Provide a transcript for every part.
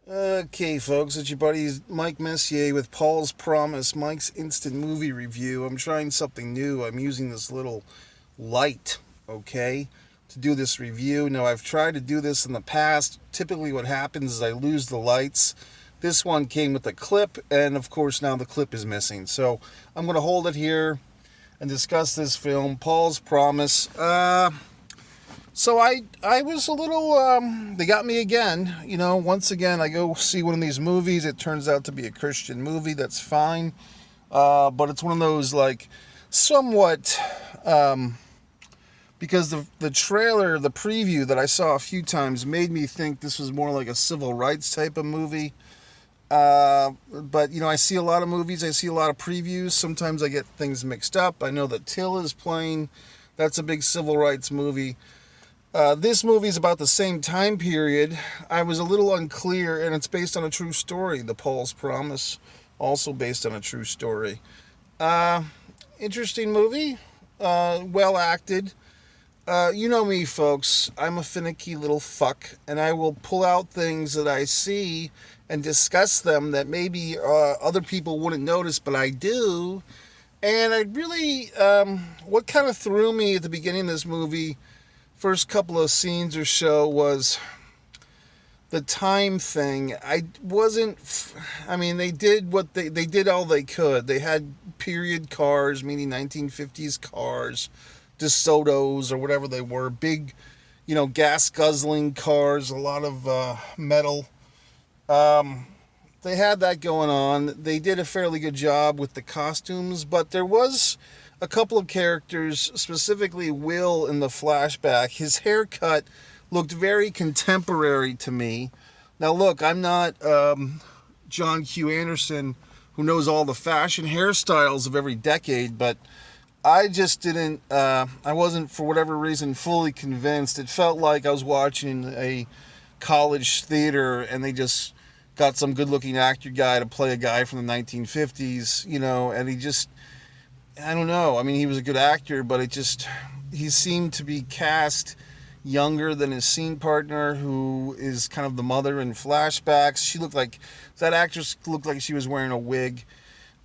Okay, folks, it's your buddy Mike Messier with Paul's Promise, Mike's Instant Movie Review. I'm trying something new. I'm using this little light, okay, to do this review. Now, I've tried to do this in the past. Typically, what happens is I lose the lights. This one came with a clip, and of course, now the clip is missing. So, I'm going to hold it here and discuss this film, Paul's Promise. So I was a little they got me again. Once again I go see one of these movies. It turns out to be a Christian movie. That's fine, but it's one of those like somewhat because the trailer, the preview that I saw a few times made me think this was more like a civil rights type of movie. But I see a lot of movies. I see a lot of previews. Sometimes I get things mixed up. I know that Till is playing. That's a big civil rights movie. This movie is about the same time period. I was a little unclear, and it's based on a true story. The Paul's Promise, also based on a true story. Uh, Interesting movie. Well acted. You know me, folks. I'm a finicky little fuck, and I will pull out things that I see and discuss them that maybe other people wouldn't notice, but I do. And I really, what kind of threw me at the beginning of this movie, first couple of scenes or so, was the time thing. They did what they did all they could. They had period cars, meaning 1950s cars, DeSotos or whatever they were, big, gas guzzling cars, a lot of metal. Um, they had that going on. They did a fairly good job with the costumes, but there was a couple of characters, specifically Will in the flashback. His haircut looked very contemporary to me. Now, look, I'm not John Q. Anderson, who knows all the fashion hairstyles of every decade, but I just didn't, I wasn't, for whatever reason, fully convinced. It felt like I was watching a college theater and they just got some good looking actor guy to play a guy from the 1950s, and he just, I don't know. I mean, he was a good actor, but he seemed to be cast younger than his scene partner, who is kind of the mother in flashbacks. That actress looked like she was wearing a wig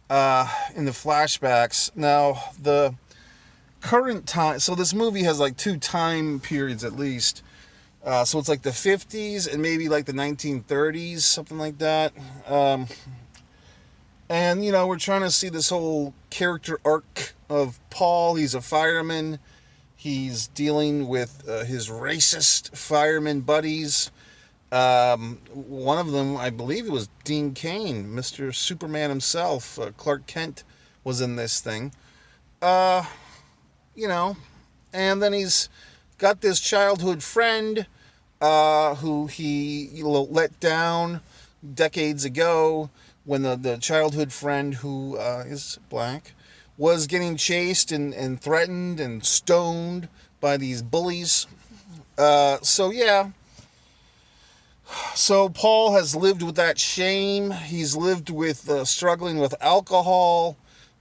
in the flashbacks. Now, the current time, so this movie has like two time periods at least. So it's like the 50s and maybe like the 1930s, something like that. And, we're trying to see this whole character arc of Paul. He's a fireman. He's dealing with his racist fireman buddies. One of them, I believe it was Dean Cain, Mr. Superman himself. Clark Kent was in this thing. Uh, you know, and then he's got this childhood friend who he let down decades ago when the childhood friend, who is black, was getting chased and threatened and stoned by these bullies. Yeah. So Paul has lived with that shame. He's lived with struggling with alcohol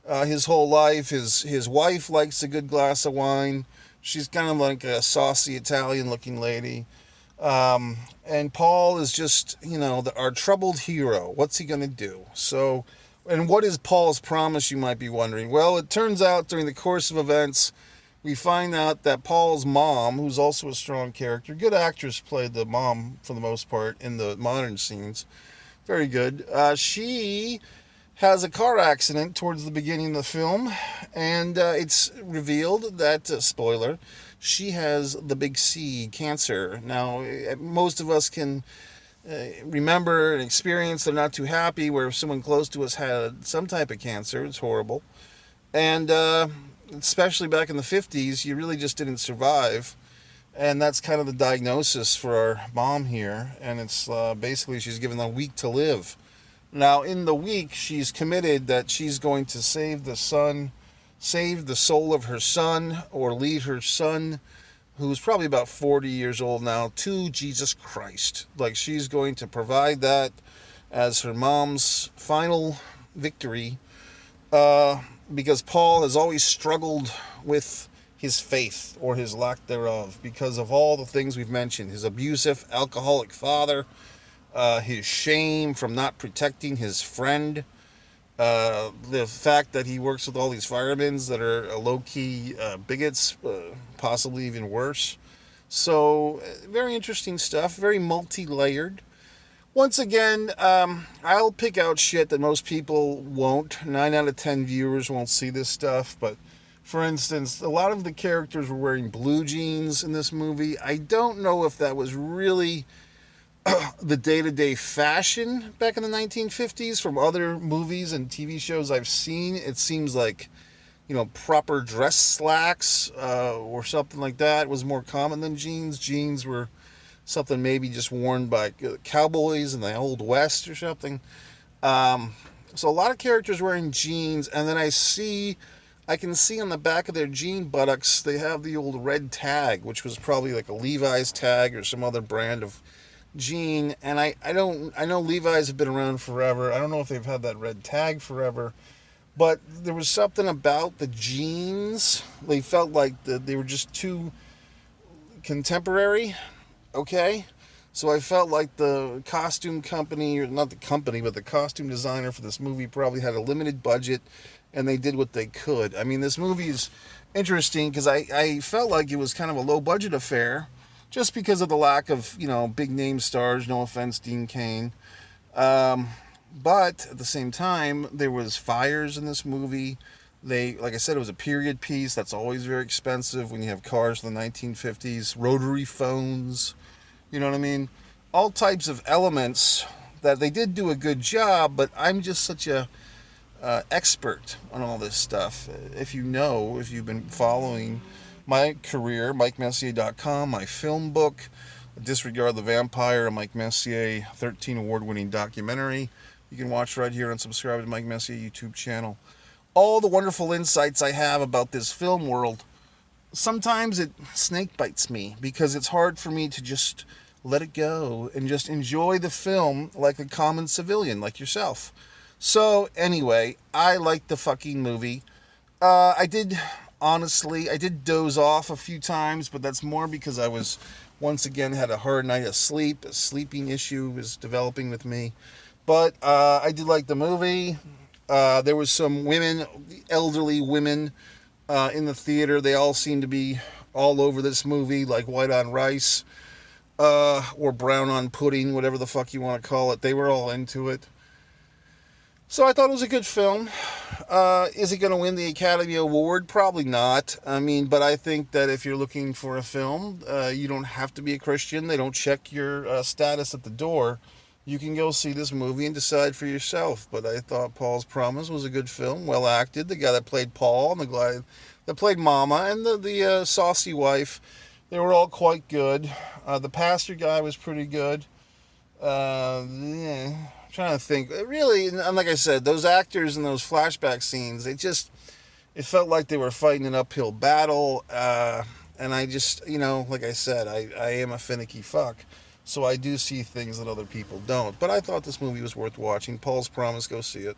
his whole life. His wife likes a good glass of wine. She's kind of like a saucy Italian-looking lady. And Paul is just, our troubled hero. What's he going to do? So, and what is Paul's promise, you might be wondering? Well, it turns out during the course of events, we find out that Paul's mom, who's also a strong character, good actress, played the mom for the most part in the modern scenes. Very good. She has a car accident towards the beginning of the film, and it's revealed that, spoiler, she has the big C, cancer. Now, most of us can remember and experience, they're not too happy, where someone close to us had some type of cancer. It's horrible. And especially back in the 50s, you really just didn't survive. And that's kind of the diagnosis for our mom here. And it's basically she's given a week to live. Now, in the week, she's committed that she's going to save the soul of her son, or lead her son, who's probably about 40 years old now, to Jesus Christ. Like, she's going to provide that as her mom's final victory, because Paul has always struggled with his faith, or his lack thereof, because of all the things we've mentioned. His abusive, alcoholic father, his shame from not protecting his friend, the fact that he works with all these firemen that are low-key bigots, possibly even worse. So, very interesting stuff, very multi-layered. Once again, I'll pick out shit that most people won't. 9 out of 10 viewers won't see this stuff, but for instance, a lot of the characters were wearing blue jeans in this movie. I don't know if that was really the day-to-day fashion back in the 1950s. From other movies and TV shows I've seen, it seems like, proper dress slacks or something like that was more common than jeans. Jeans were something maybe just worn by cowboys in the old west or something. So a lot of characters wearing jeans, and then I can see on the back of their jean buttocks they have the old red tag, which was probably like a Levi's tag or some other brand of jean. And I know Levi's have been around forever. I don't know if they've had that red tag forever, but there was something about the jeans. They felt like they were just too contemporary. Okay, so I felt like the costume company, or not the company, but the costume designer for this movie probably had a limited budget, and they did what they could. I mean, this movie is interesting because I felt like it was kind of a low budget affair, just because of the lack of big name stars. No offense, Dean Cain. But at the same time, there was fires in this movie. Like I said, it was a period piece. That's always very expensive when you have cars in the 1950s. Rotary phones, you know what I mean? All types of elements that they did do a good job, but I'm just such a expert on all this stuff. If you've been following my career, MikeMessier.com, my film book, Disregard the Vampire, a Mike Messier 13 award-winning documentary, you can watch right here and subscribe to Mike Messier YouTube channel. All the wonderful insights I have about this film world. Sometimes it snake bites me because it's hard for me to just let it go and just enjoy the film like a common civilian like yourself. So anyway, I liked the fucking movie. I did doze off a few times, but that's more because I was once again had a hard night of sleep. A sleeping issue was developing with me. But I did like the movie. There was some women, elderly women, in the theater. They all seemed to be all over this movie, like white on rice, or brown on pudding, whatever the fuck you want to call it. They were all into it. So I thought it was a good film. Is it going to win the Academy Award? Probably not. I mean, but I think that if you're looking for a film, you don't have to be a Christian. They don't check your status at the door. You can go see this movie and decide for yourself. But I thought Paul's Promise was a good film, well acted. The guy that played Paul and the guy that played Mama and the saucy wife, they were all quite good. The pastor guy was pretty good. Yeah, I'm trying to think. Really, and like I said, those actors in those flashback scenes, it felt like they were fighting an uphill battle. And I just, like I said, I am a finicky fuck. So I do see things that other people don't. But I thought this movie was worth watching. Paul's Promise, go see it.